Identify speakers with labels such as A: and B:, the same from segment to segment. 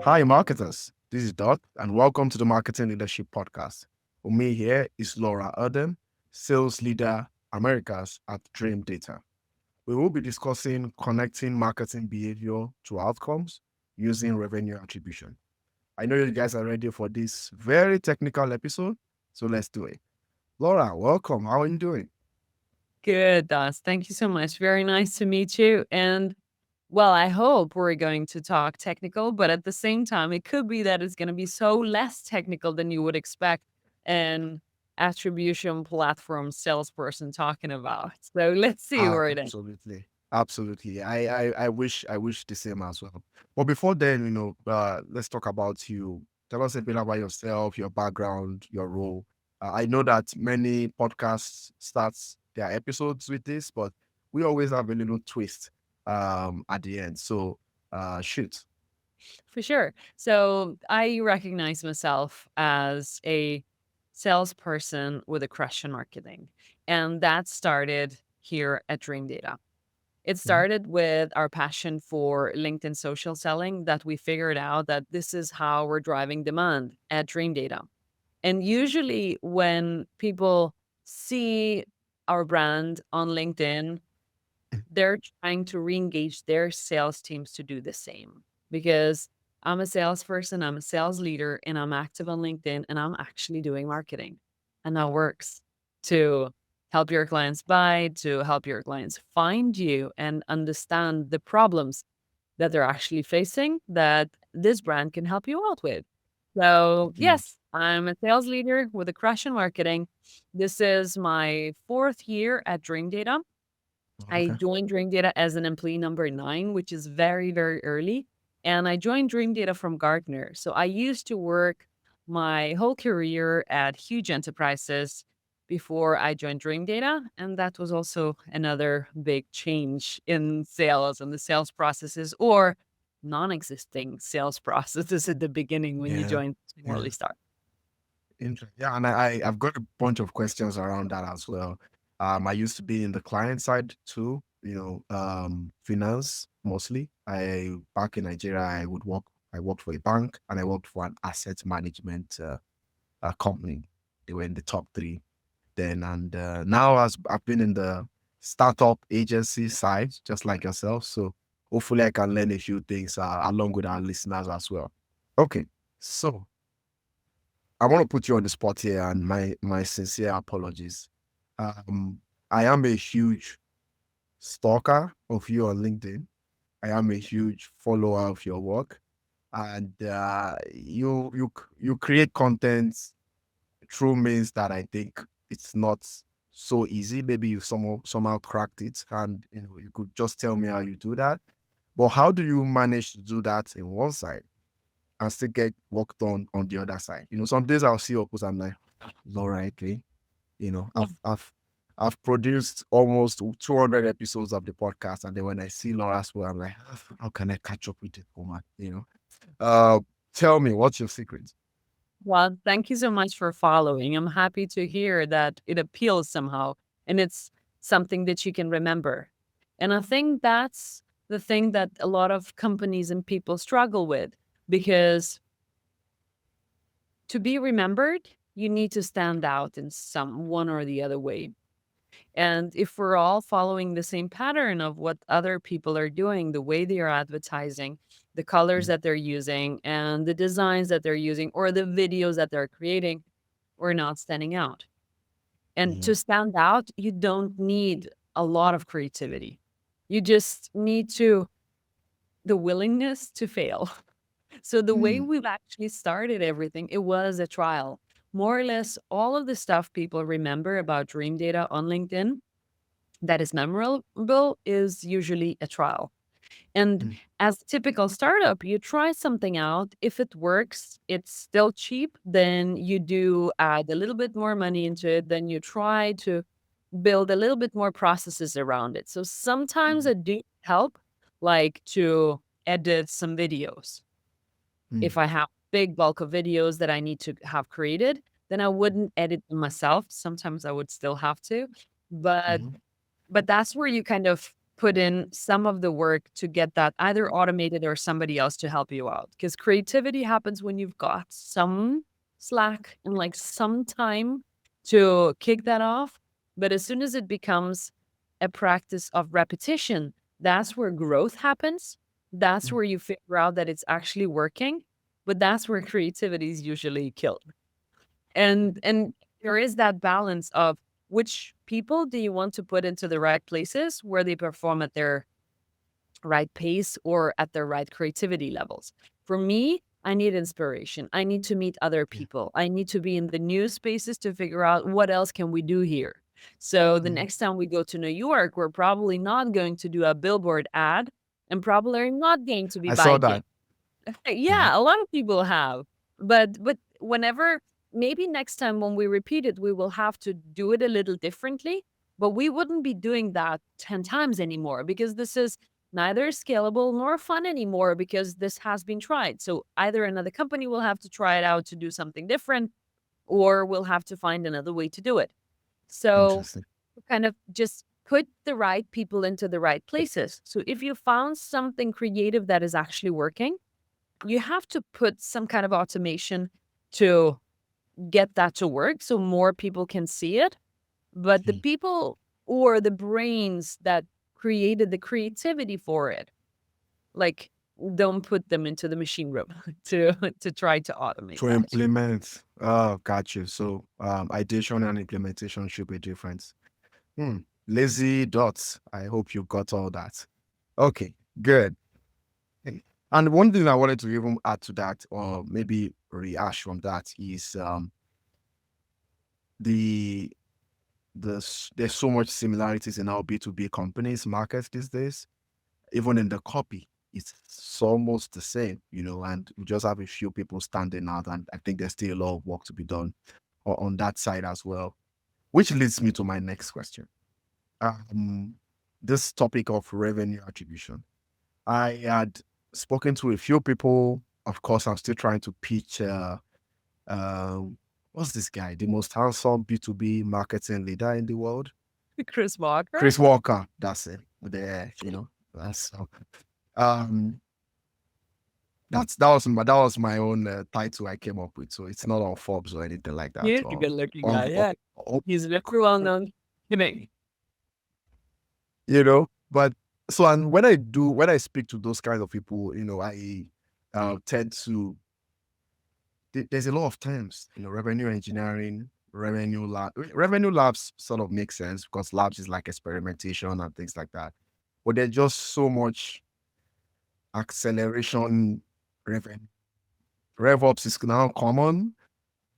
A: Hi, marketers. This is Doc, and welcome to the Marketing Leadership Podcast. With me here is Laura Erdem, Sales Leader Americas at Dreamdata. We will be discussing connecting marketing behavior to outcomes using revenue attribution. I know you guys are ready for this very technical episode, so let's do it. Laura, welcome. How are you doing?
B: Good, Das. Thank you so much. Very nice to meet you. And I hope we're going to talk technical, but at the same time, it could be that it's going to be so less technical than you would expect an attribution platform salesperson talking about. So let's see where it ends.
A: Absolutely. Absolutely. I wish the same as well. But before then, let's talk about you. Tell us a bit about yourself, your background, your role. I know that many podcasts starts their episodes with this, but we always have a little twist at the end. So shoot.
B: For sure. So I recognize myself as a salesperson with a crush on marketing. And that started here at Dreamdata. It
A: Mhm.
B: started with our passion for LinkedIn social selling that we figured out that this is how we're driving demand at Dreamdata. And usually when people see our brand on LinkedIn, they're trying to re-engage their sales teams to do the same because I'm a salesperson, I'm a sales leader, and I'm active on LinkedIn and I'm actually doing marketing. And that works to help your clients buy, to help your clients find you and understand the problems that they're actually facing that this brand can help you out with. So,
A: Indeed.
B: yes, I'm a sales leader with a crush in marketing. This is my fourth year at Dreamdata. I
A: Okay.
B: joined Dreamdata as an employee number 9, which is very, very early. And I joined Dreamdata from Gartner. So I used to work my whole career at huge enterprises before I joined Dreamdata. And that was also another big change in sales and the sales processes or non existing sales processes at the beginning when you
A: Yeah.
B: join an
A: Yeah.
B: early start.
A: Interesting. Yeah, and I've got a bunch of questions around that as well. I used to be in the client side too, finance mostly. I back in Nigeria, I worked for a bank and I worked for an asset management company. They were in the top three then, and now as I've been in the startup agency side, just like yourself. So hopefully I can learn a few things along with our listeners as well. Okay, so I want to put you on the spot here, and my sincere apologies. Um, I am a huge stalker of you on LinkedIn. I am a huge follower of your work, and you create content through means that I think it's not so easy. Maybe you somehow cracked it, and you could just tell me how you do that. But how do you manage to do that in one side and still get work done on the other side? Some days I'll see your post, I'm like, Laura, okay. I've produced almost 200 episodes of the podcast, and then when I see Laura's work, I'm like, how can I catch up with it, woman? Uh, tell me, what's your secret?
B: Well, thank you so much for following. I'm happy to hear that it appeals somehow and it's something that you can remember. And I think that's the thing that a lot of companies and people struggle with because to be remembered, you need to stand out in some one or the other way. And if we're all following the same pattern of what other people are doing, the way they are advertising, the colors
A: Mm,
B: that they're using, and the designs that they're using, or the videos that they're creating, we're not standing out. And
A: mhm,
B: to stand out, you don't need a lot of creativity. You just need the willingness to fail. So the way
A: mm,
B: we've actually started everything, it was a trial. More or less all of the stuff people remember about Dream Data on LinkedIn that is memorable is usually a trial. And
A: mm,
B: as a typical startup, you try something out. If it works, it's still cheap. Then you do add a little bit more money into it. Then you try to build a little bit more processes around it. So sometimes
A: mm,
B: it do help, like to edit some videos.
A: mm,
B: If I have big bulk of videos that I need to have created, then I wouldn't edit them myself. Sometimes I would still have to, but
A: mhm,
B: but that's where you kind of put in some of the work to get that either automated or somebody else to help you out. Because creativity happens when you've got some slack and like some time to kick that off. But as soon as it becomes a practice of repetition, that's where growth happens. That's
A: Mm.
B: where you figure out that it's actually working. But that's where creativity is usually killed. And there is that balance of which people do you want to put into the right places where they perform at their right pace or at their right creativity levels. For me, I need inspiration. I need to meet other
A: Yeah.
B: people. I need to be in the new spaces to figure out what else can we do here. So the
A: Mhm.
B: next time we go to New York, we're probably not going to do a billboard ad and probably not going to be
A: I saw
B: biking.
A: that. Yeah.
B: Yeah, a lot of people have. But whenever maybe next time when we repeat it, we will have to do it a little differently, but we wouldn't be doing that 10 times anymore because this is neither scalable nor fun anymore because this has been tried. So either another company will have to try it out to do something different or we'll have to find another way to do it. So
A: Interesting.
B: kind of just put the right people into the right places. So if you found something creative that is actually working, you have to put some kind of automation to get that to work so more people can see it. But the
A: Mm.
B: people or the brains that created the creativity for it, like don't put them into the machine room to try to automate
A: To
B: that.
A: implement. Oh, got you. So ideation and implementation should be different. Hmm. Lazy dots. I hope you got all that. Okay, good. Hey, and one thing I wanted to even add to that, or maybe rehash from that, is the there's so much similarities in how B2B companies market these days. Even in the copy, it's almost the same, and we just have a few people standing out, and I think there's still a lot of work to be done on that side as well. Which leads me to my next question. Um, this topic of revenue attribution. I had spoken to a few people. Of course, I'm still trying to pitch. Uh, what's this guy? The most handsome B2B marketing leader in the world,
B: Chris Walker?
A: Chris Walker. That's it. There, that's um, that was my own title I came up with. So it's not on Forbes or anything like that.
B: He's a good looking
A: On,
B: guy.
A: on,
B: Yeah.
A: on
B: He's very well known. Kidding.
A: but so, and when I speak to those kinds of people, I tend to there's a lot of terms, revenue engineering, revenue labs sort of make sense because labs is like experimentation and things like that. But there's just so much acceleration. revenue RevOps is now common.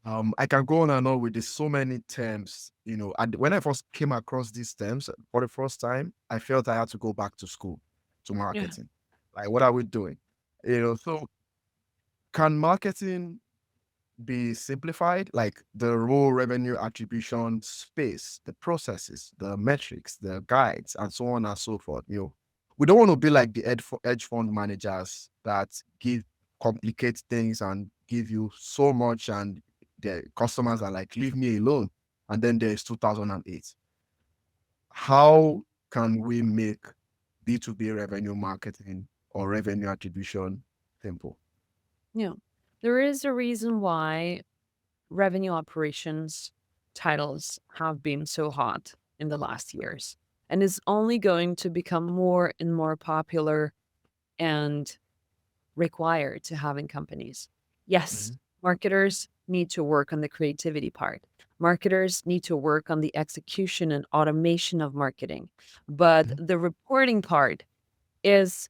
A: I can go on and on with this so many terms, and when I first came across these terms for the first time, I felt I had to go back to school to
B: Yeah.
A: marketing. Like, what are we doing? So can marketing be simplified? Like the raw revenue attribution space, the processes, the metrics, the guides, and so on and so forth. We don't want to be like the hedge fund managers that give complicate things and give you so much, and the customers are like, leave me alone. And then there's 2008. How can we make B2B revenue marketing or revenue attribution simple?
B: Yeah. There is a reason why revenue operations titles have been so hot in the last years and is only going to become more and more popular and required to have in companies. Yes,
A: Mhm.
B: marketers need to work on the creativity part. Marketers need to work on the execution and automation of marketing. But
A: Mhm.
B: the reporting part is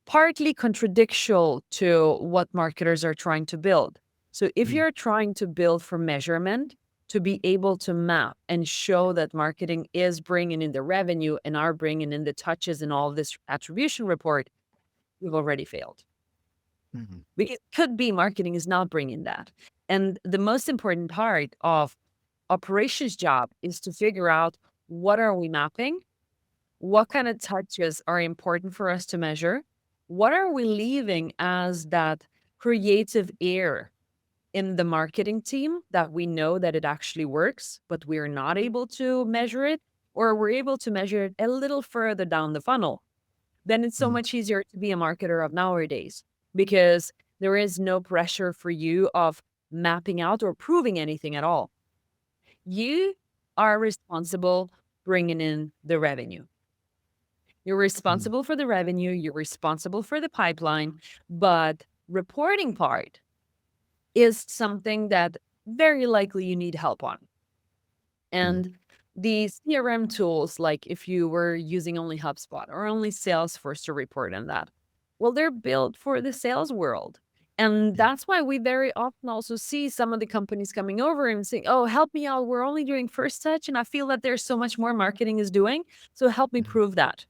B: partly contradictual to what marketers are trying to build. So if
A: Mhm.
B: you're trying to build for measurement, to be able to map and show that marketing is bringing in the revenue and are bringing in the touches and all of this attribution report, you've already failed.
A: Mhm.
B: Because it could be marketing is not bringing that. And the most important part of operations job is to figure out what are we mapping, what kind of touches are important for us to measure? What are we leaving as that creative air in the marketing team that we know that it actually works, but we're not able to measure it? or we're able to measure it a little further down the funnel, then it's so
A: Mm,
B: much easier to be a marketer of nowadays because there is no pressure for you of mapping out or proving anything at all. You are responsible bringing in the revenue. You're
A: mm,
B: responsible for the revenue, you're responsible for the pipeline, but reporting part is something that very likely you need help on.
A: mm,
B: And the CRM tools, like if you were using only HubSpot or only Salesforce to report on that, well, they're built for the sales world. And
A: yeah,
B: that's why we very often also see some of the companies coming over and saying, oh, help me out. We're only doing first touch. And I feel that there's so much more marketing is doing. So help me
A: mm,
B: prove that.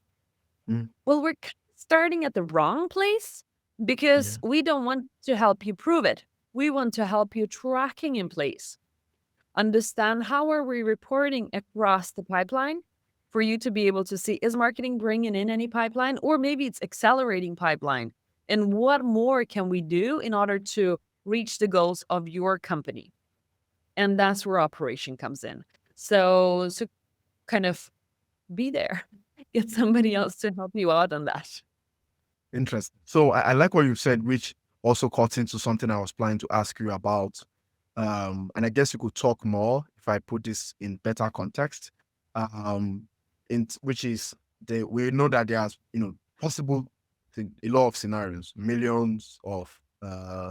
A: mm,
B: Well, we're starting at the wrong place because
A: yeah,
B: we don't want to help you prove it. We want to help you tracking in place. Understand how are we reporting across the pipeline for you to be able to see is marketing bringing in any pipeline or maybe it's accelerating pipeline and what more can we do in order to reach the goals of your company, and that's where operation comes in. So kind of be there, get somebody else to help you out on that.
A: interesting. So I like what you said, which also cuts into something I was planning to ask you about. And I guess you could talk more if I put this in better context. Um, which is we know that there's possible a lot of scenarios, millions of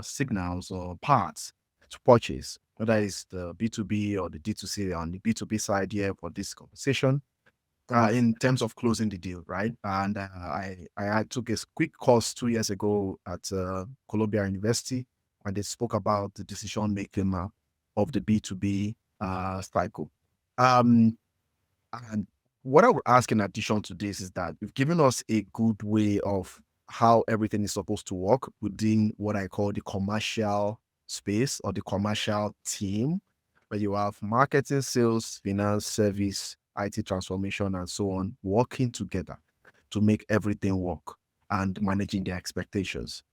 A: signals or parts to purchase, whether it's the B2B or the D2C on the B2B side here for this conversation. In terms of closing the deal, right? And I took a quick course 2 years ago at Columbia University, and they spoke about the decision making of the B2B cycle. Um, and what I would ask in addition to this is that you've given us a good way of how everything is supposed to work within what I call the commercial space or the commercial team, where you have marketing, sales, finance, service, IT transformation, and so on working together to make everything work and managing their expectations.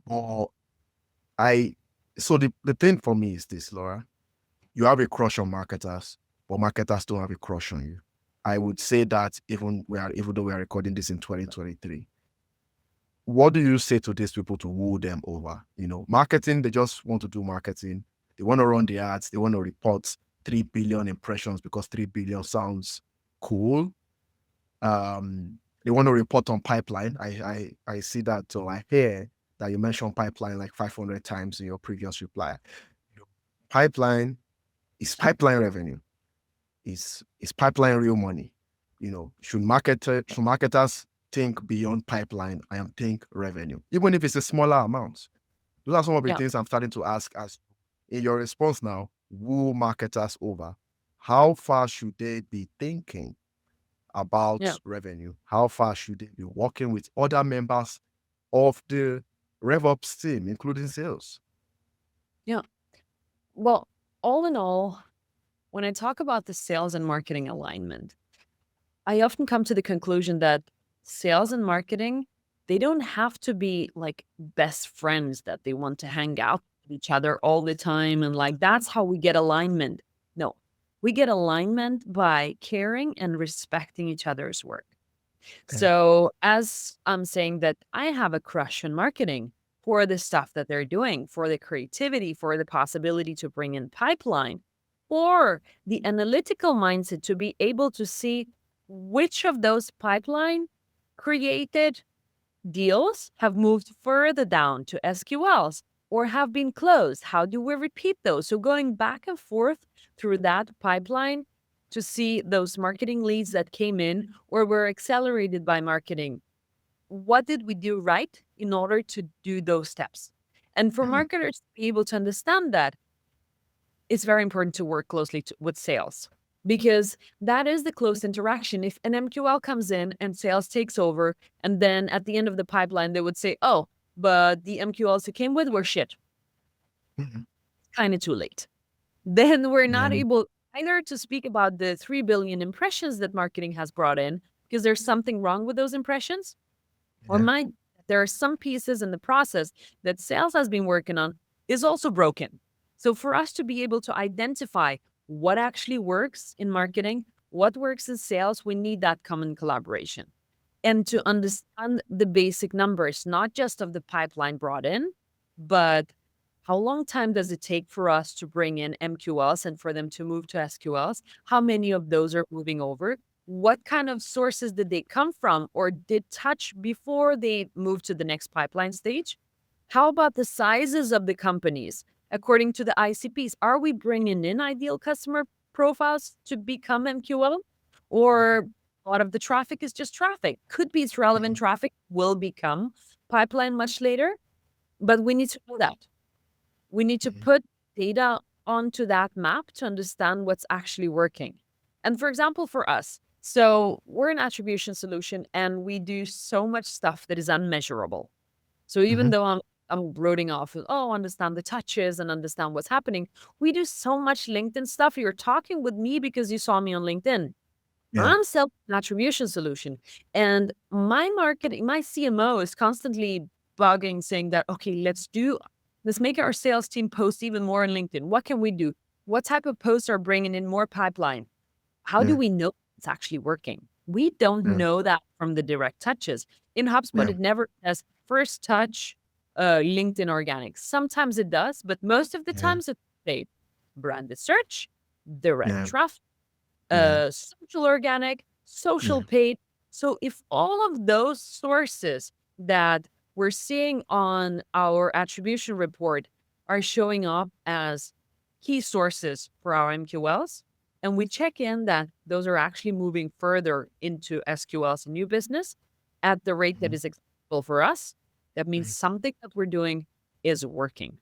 A: Or I so the thing for me is this, Laura, you have a crush on marketers, but marketers don't have a crush on you. I would say that even though we are recording this in 2023, what do you say to these people to woo them over? Marketing, they just want to do marketing. They want to run the ads. They want to report 3 billion impressions because 3 billion sounds cool. They want to report on pipeline. I see that. So I hear that you mentioned pipeline like 500 times in your previous reply. Pipeline is pipeline revenue. Is pipeline real money? Should marketers think beyond pipeline and think revenue, even if it's a smaller amount? Those are some of the
B: Yeah.
A: things I'm starting to ask as in your response now, woo marketers over. How far should they be thinking about
B: Yeah.
A: revenue? How far should they be working with other members of the RevOps team, including sales?
B: Yeah. Well, all in all, when I talk about the sales and marketing alignment, I often come to the conclusion that sales and marketing, they don't have to be like best friends that they want to hang out with each other all the time. And like, that's how we get alignment. No, we get alignment by caring and respecting each other's work.
A: Okay.
B: So, as I'm saying that I have a crush on marketing for the stuff that they're doing, for the creativity, for the possibility to bring in pipeline, or the analytical mindset to be able to see which of those pipeline created deals have moved further down to SQLs or have been closed. How do we repeat those? So going back and forth through that pipeline to see those marketing leads that came in or were accelerated by marketing. What did we do right in order to do those steps? And for
A: Mhm.
B: marketers to be able to understand that, it's very important to work closely with sales because that is the close interaction. If an MQL comes in and sales takes over, and then at the end of the pipeline, they would say, oh, but the MQLs it came with were shit,
A: Mhm.
B: kind of too late. Then we're
A: Yeah.
B: not able either to speak about the 3 billion impressions that marketing has brought in because there's something wrong with those impressions, or
A: Yeah.
B: might there are some pieces in the process that sales has been working on is also broken. So for us to be able to identify what actually works in marketing, what works in sales, we need that common collaboration. And to understand the basic numbers, not just of the pipeline brought in, but how long time does it take for us to bring in MQLs and for them to move to SQLs? How many of those are moving over? What kind of sources did they come from or did touch before they moved to the next pipeline stage? How about the sizes of the companies? According to the ICPs, are we bringing in ideal customer profiles to become MQL? Or a lot of the traffic is just traffic? Could be it's relevant
A: Mhm.
B: traffic, will become pipeline much later, but we need to know that. We need to
A: Mhm.
B: put data onto that map to understand what's actually working. And for example, for us, so we're an attribution solution and we do so much stuff that is unmeasurable. So even
A: Mhm.
B: though I'm brooding off, oh, understand the touches and understand what's happening, we do so much LinkedIn stuff. You're talking with me because you saw me on LinkedIn.
A: Yeah.
B: I'm selling an attribution solution. And my marketing, my CMO is constantly bugging, saying that, okay, let's make our sales team post even more on LinkedIn. What can we do? What type of posts are bringing in more pipeline? How do
A: Yeah.
B: we know it's actually working? We don't
A: Yeah.
B: know that from the direct touches. In HubSpot,
A: Yeah.
B: it never says first touch LinkedIn organic. Sometimes it does, but most of the
A: Yeah.
B: times it's paid. Branded search, direct
A: Yeah.
B: traffic,
A: Yeah.
B: social organic, social
A: Yeah.
B: paid. So if all of those sources that we're seeing on our attribution report are showing up as key sources for our MQLs, and we check in that those are actually moving further into SQLs and new business at the rate that
A: Mhm.
B: is acceptable for us, that means
A: Mhm.
B: something that we're doing is working.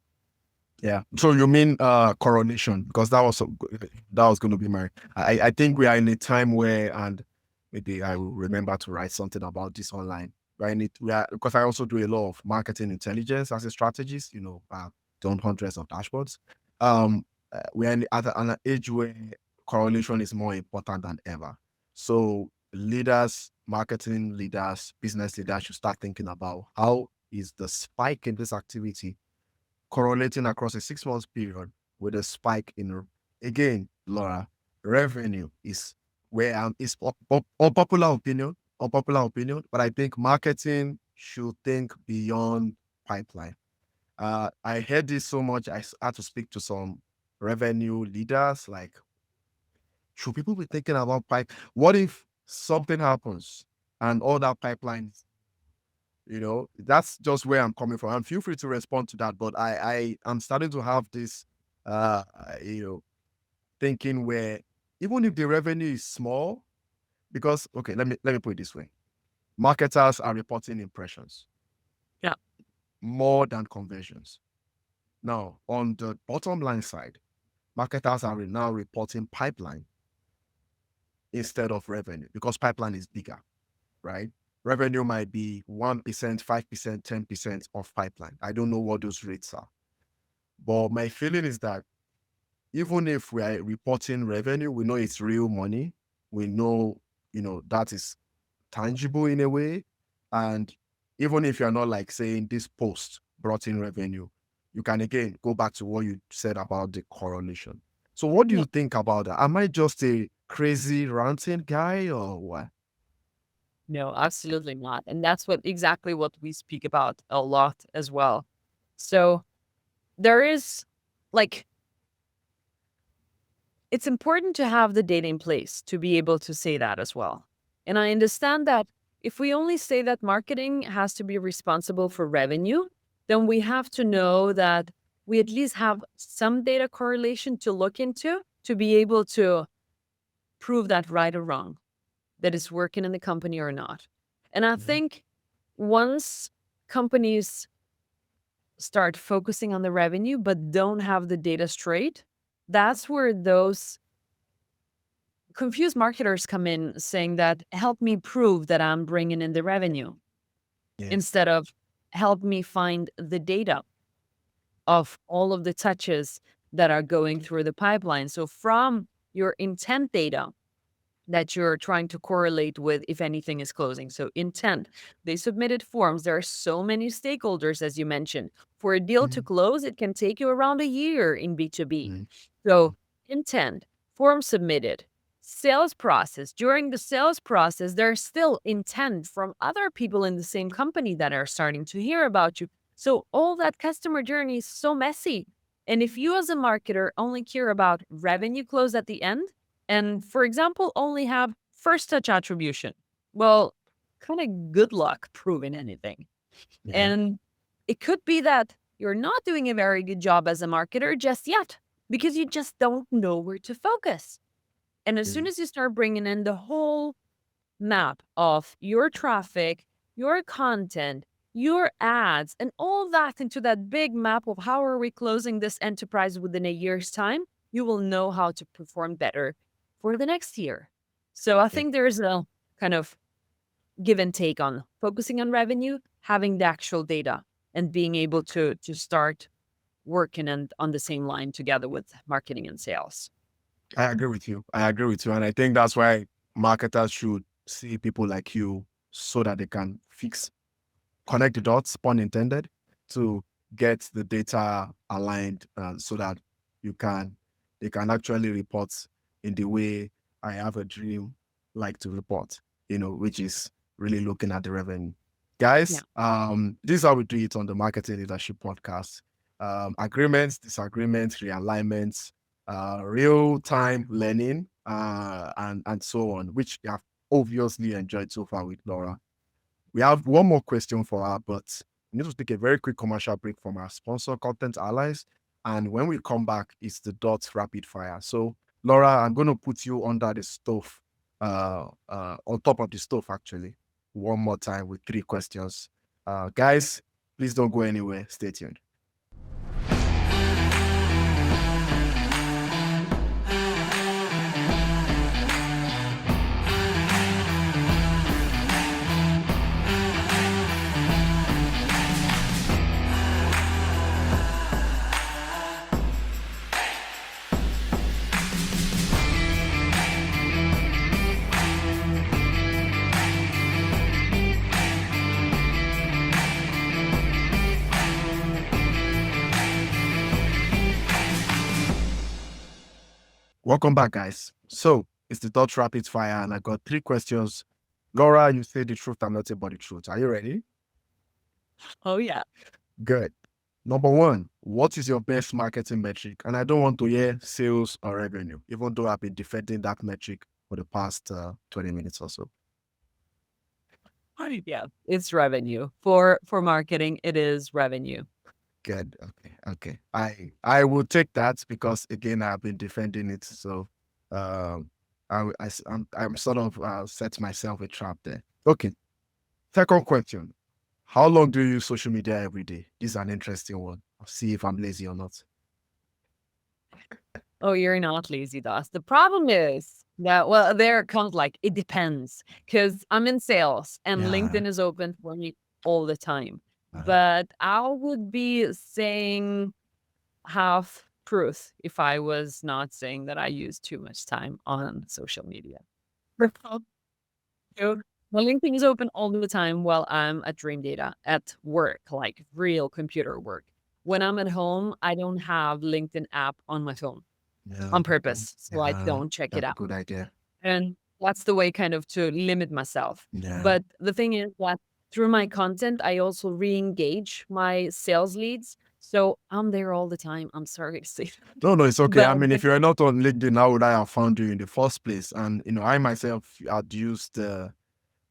A: Yeah. So you mean coronation? Because that was going to be my. I think we are in a time where, and maybe I will remember to write something about this online. Right? We are, because I also do a lot of marketing intelligence as a strategist. Done hundreds of dashboards. We are at an age where correlation is more important than ever. So leaders, marketing leaders, business leaders should start thinking about how is the spike in this activity correlating across a 6 months period with a spike in, again, Laura, revenue is where is unpopular opinion, but I think marketing should think beyond pipeline. I heard this so much, had to speak to some revenue leaders. Like, should people be thinking about pipe? What if something happens and all that pipeline, that's just where I'm coming from. And feel free to respond to that. But I'm starting to have this, uh, you know, thinking where even if the revenue is small, because okay, let me put it this way: marketers are reporting impressions
B: Yeah.
A: more than conversions. Now, on the bottom line side, marketers are now reporting pipeline instead of revenue because pipeline is bigger, right? Revenue might be 1%, 5%, 10% of pipeline. I don't know what those rates are. But my feeling is that even if we are reporting revenue, we know it's real money. We know, that is tangible in a way. And even if you're not like saying this post brought in revenue, you can again go back to what you said about the correlation. So what do
B: Yeah.
A: you think about that? Am I just a crazy ranting guy or what?
B: No, absolutely not. And that's exactly what we speak about a lot as well. So there is like it's important to have the data in place to be able to say that as well. And I understand that if we only say that marketing has to be responsible for revenue, then we have to know that we at least have some data correlation to look into to be able to prove that right or wrong, that it's working in the company or not. And I
A: Mhm.
B: think once companies start focusing on the revenue but don't have the data straight, that's where those confused marketers come in saying that help me prove that I'm bringing in the revenue
A: Yeah.
B: instead of help me find the data of all of the touches that are going through the pipeline. So from your intent data that you're trying to correlate with if anything is closing. So intent, they submitted forms. There are so many stakeholders, as you mentioned. For a deal to
A: Mhm.
B: close, it can take you around a year in B2B.
A: Mhm.
B: So intent, form submitted, sales process. During the sales process, there's still intent from other people in the same company that are starting to hear about you. So all that customer journey is so messy. And if you as a marketer only care about revenue close at the end, and for example, only have first touch attribution, well, kind of good luck proving anything.
A: Yeah.
B: And it could be that you're not doing a very good job as a marketer just yet because you just don't know where to focus. And as soon
A: Mm.
B: as you start bringing in the whole map of your traffic, your content, your ads, and all that into that big map of how are we closing this enterprise within a year's time, you will know how to perform better for the next year. So I
A: Yeah.
B: think there's a kind of give and take on focusing on revenue, having the actual data, and being able to start working and on the same line together with marketing and sales.
A: I agree with you. I agree with you. And I think that's why marketers should see people like you so that they can connect the dots, pun intended, to get the data aligned so that you can, they can actually report in the way I have a dream like to report, which is really looking at the revenue.
B: Yeah.
A: Guys, this is how we do it on the Marketing Leadership Podcast. Agreements, disagreements, realignments, real time learning, and so on, which you have obviously enjoyed so far with Laura. We have one more question for her, but we need to take a very quick commercial break from our sponsor, Content Allies. And when we come back, it's the dots rapid fire. So, Laura, I'm going to put you under the stove, on top of the stove, actually, one more time with 3 questions. Guys, please don't go anywhere. Stay tuned. Welcome back, guys. So, it's the dots rapid fire, and I got 3 questions. Laura, you say the truth and nothing but the truth. Are you ready?
B: Oh, yeah.
A: Good. Number one, what is your best marketing metric? And I don't want to hear sales or revenue, even though I've been defending that metric for the past 20 minutes or so.
B: Yeah. It's revenue. For marketing, it is revenue.
A: Good. Okay. Okay. I will take that because again I've been defending it. So I'm sort of set myself a trap there. Okay. Second question. How long do you use social media every day? This is an interesting one. I'll see if I'm lazy or not.
B: Oh, you're not lazy, Das. The problem is that, well, there comes like, it depends because I'm in sales and
A: Yeah.
B: LinkedIn is open for me all the time.
A: uh,
B: But I would be saying half truth if I was not saying that I use too much time on social media. So, my LinkedIn is open all the time while I'm at Dreamdata at work, like real computer work. When I'm at home, I don't have LinkedIn app on my phone
A: yeah.
B: on purpose, so I
A: Yeah.
B: don't check it
A: That's a
B: out.
A: good idea.
B: And that's the way kind of to limit myself.
A: Yeah.
B: But the thing is that through my content, I also re-engage my sales leads. So I'm there all the time. I'm sorry to say that.
A: No, no, it's okay.
B: But
A: I mean, if you're not on LinkedIn, how would I have found you in the first place? And I myself I'd used the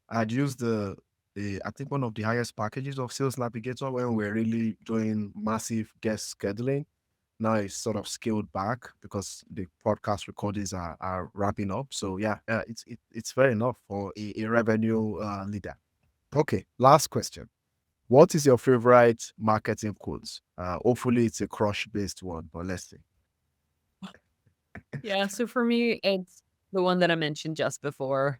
A: I think one of the highest packages of Sales Navigator when we're really doing massive guest scheduling. Now it's sort of scaled back because the podcast recordings are wrapping up. So yeah, it's fair enough for a revenue leader. Okay, last question. What is your favorite marketing quote? Hopefully it's a crush based one, but let's see.
B: yeah, so for me, it's the one that I mentioned just before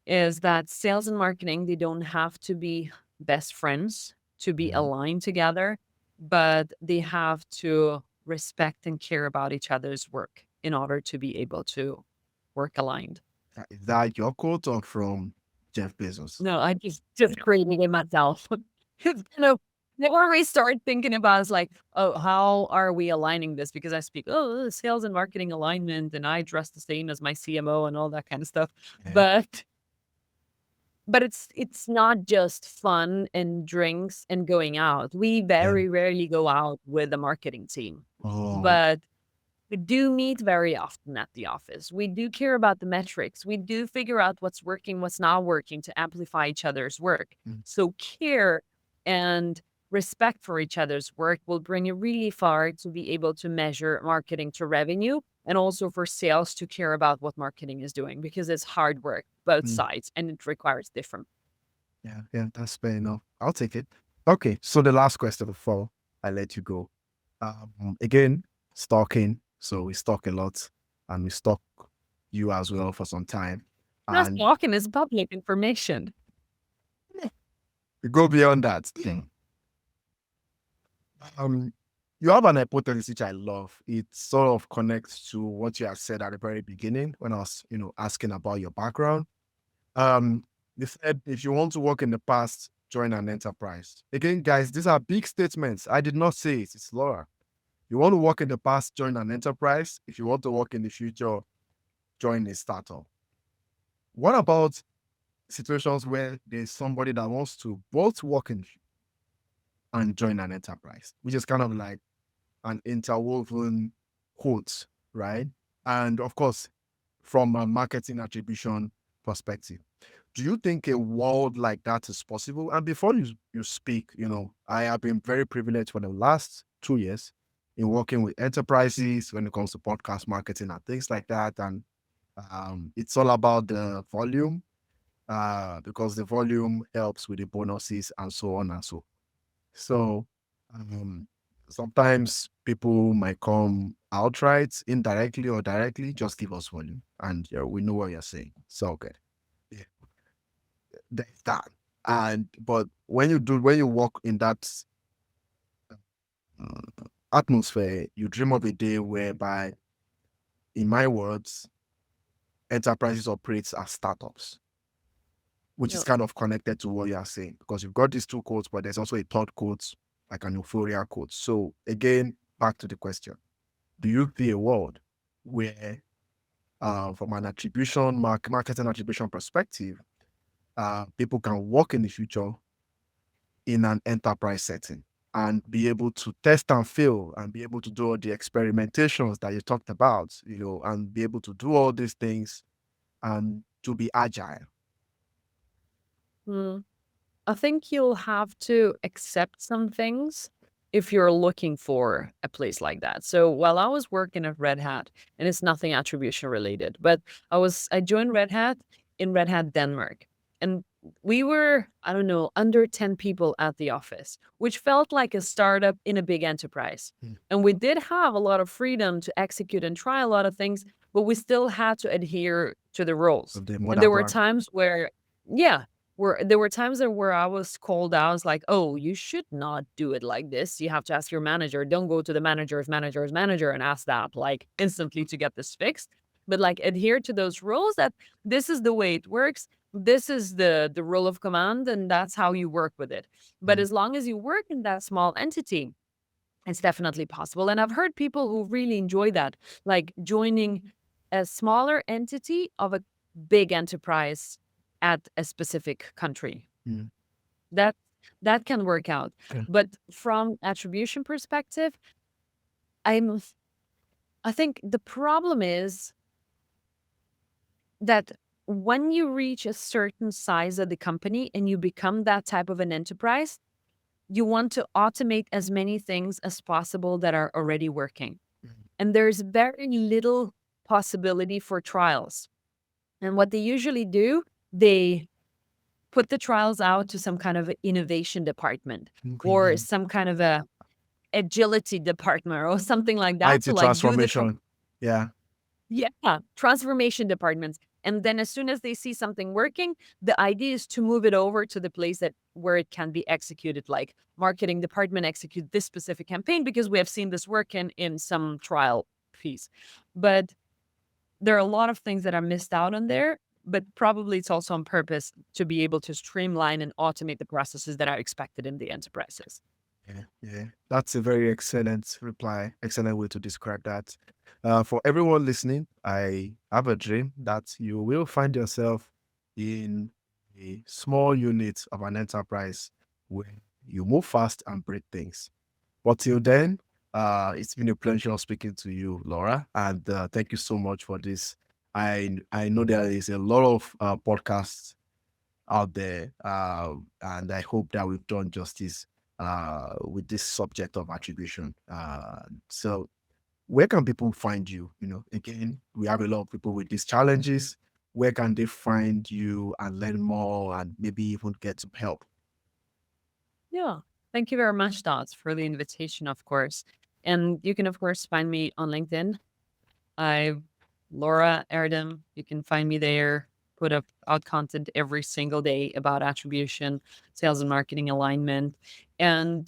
B: is that sales and marketing, they don't have to be best friends to be
A: Mhm.
B: aligned together, but they have to respect and care about each other's work in order to be able to work aligned.
A: Is that your quote or from Jeff Bezos?
B: No, I just created it myself. It's kind of What we start thinking about is like, oh, how are we aligning this? Because I speak, oh, sales and marketing alignment, and I dress the same as my CMO and all that kind of stuff.
A: Yeah.
B: But it's not just fun and drinks and going out. We
A: Yeah.
B: very rarely go out with the marketing team,
A: Oh,
B: but we do meet very often at the office. We do care about the metrics. We do figure out what's working, what's not working to amplify each other's work.
A: mm,
B: So care and respect for each other's work will bring you really far to be able to measure marketing to revenue and also for sales to care about what marketing is doing because it's hard work, both
A: mm,
B: sides, and it requires different.
A: yeah, yeah, that's fair enough. I'll take it. Okay, so the last question before I let you go. Again, stalking. So we stalk a lot, and we stalk you as well for some time,
B: Just
A: and
B: walking is public information.
A: we go beyond that. Um, you have an hypothesis which I love. It sort of connects to what you have said at the very beginning when I was, asking about your background. Um, you said if you want to work in the past, join an enterprise. Again, guys, these are big statements. I did not say it. It's Laura. You want to work in the past, join an enterprise. If you want to work in the future, join a startup. What about situations where there's somebody that wants to both work in and join an enterprise, which is kind of like an interwoven quote, right? And of course, from a marketing attribution perspective, do you think a world like that is possible? And before you speak, I have been very privileged for the last 2 years in working with enterprises when it comes to podcast marketing and things like that. And it's all about the volume, because the volume helps with the bonuses and so on and so. So um, sometimes people might come outright, indirectly or directly, just give us volume, and we know what you're saying. So good. Yeah, there's that. And but when you walk in that atmosphere, you dream of a day whereby, in my words, enterprises operate as startups, which is
B: No.
A: kind of connected to what you are saying, because you've got these two quotes, but there's also a third quote, like an euphoria quote. So again, back to the question: do you see a world where, from an marketing attribution perspective, people can work in the future in an enterprise setting and be able to test and fail and be able to do all the experimentations that you talked about, and be able to do all these things and to be agile?
B: Hmm. I think you'll have to accept some things if you're looking for a place like that. So while I was working at Red Hat, and it's nothing attribution related, but I joined Red Hat in Red Hat Denmark. And we were, I don't know, under 10 people at the office, which felt like a startup in a big enterprise.
A: Mm.
B: And we did have a lot of freedom to execute and try a lot of things, but we still had to adhere to the rules.
A: Of the
B: And
A: mother
B: there were
A: brand.
B: times where, yeah, there were times where I was called out. I was like, "Oh, you should not do it like this. You have to ask your manager. Don't go to the manager's manager and ask that like instantly to get this fixed." But like adhere to those rules that this is the way it works. This is the rule of command, and that's how you work with it. But
A: Mm.
B: as long as you work in that small entity, it's definitely possible. And I've heard people who really enjoy that, like joining a smaller entity of a big enterprise at a specific country.
A: Mm.
B: That that can work out.
A: Yeah.
B: But from attribution perspective, I'm I think the problem is that when you reach a certain size of the company and you become that type of an enterprise, you want to automate as many things as possible that are already working.
A: Mm.
B: And there's very little possibility for trials. And what they usually do, they put the trials out to some kind of a innovation department
A: Okay,
B: or
A: yeah.
B: some kind of a agility department or something like that to
A: IT
B: like do the
A: transformation. Yeah.
B: yeah, transformation departments. And then as soon as they see something working, the idea is to move it over to the place that where it can be executed, like marketing department execute this specific campaign because we have seen this work in some trial piece. But there are a lot of things that are missed out on there, but probably it's also on purpose to be able to streamline and automate the processes that are expected in the enterprises.
A: Yeah. That's a very excellent reply, excellent way to describe that. For everyone listening, I have a dream that you will find yourself in a small unit of an enterprise where you move fast and break things. But till then, it's been a pleasure speaking to you, Laura, and thank you so much for this. I know there is a lot of podcasts out there. And I hope that we've done justice with this subject of attribution. So, where can people find you? Again, we have a lot of people with these challenges. Where can they find you and learn more and maybe even get some help?
B: Yeah. Thank you very much, Dots, for the invitation, of course. And you can, of course, find me on LinkedIn. I Laura Erdem. You can find me there. Put up out content every single day about attribution, sales and marketing alignment, and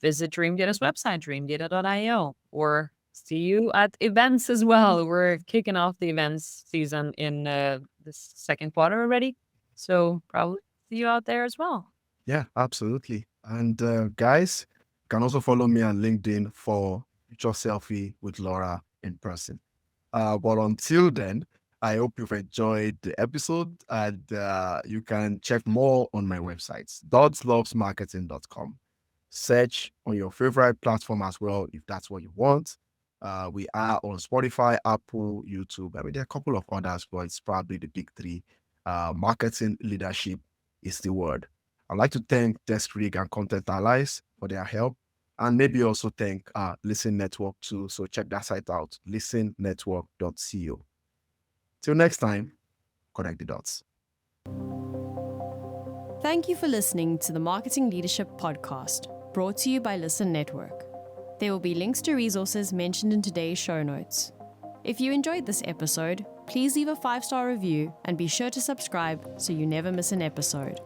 B: visit Dreamdata's website, dreamdata.io, or see you at events as well. We're kicking off the events season in the second quarter already, so probably see you out there as well.
A: Yeah, absolutely. And guys, you can also follow me on LinkedIn for future selfie with Laura in person. But until then, I hope you've enjoyed the episode and you can check more on my website, dodslovesmarketing.com. Search on your favorite platform as well if that's what you want. We are on Spotify, Apple, YouTube. I mean, there are a couple of others, but it's probably the big three. Marketing leadership is the word. I'd like to thank Desk Rig and Content Allies for their help. And maybe also thank Listen Network too. So check that site out, listennetwork.co. Till next time, connect the dots.
C: Thank you for listening to the Marketing Leadership Podcast, brought to you by Listen Network. There will be links to resources mentioned in today's show notes. If you enjoyed this episode, please leave a 5-star review and be sure to subscribe so you never miss an episode.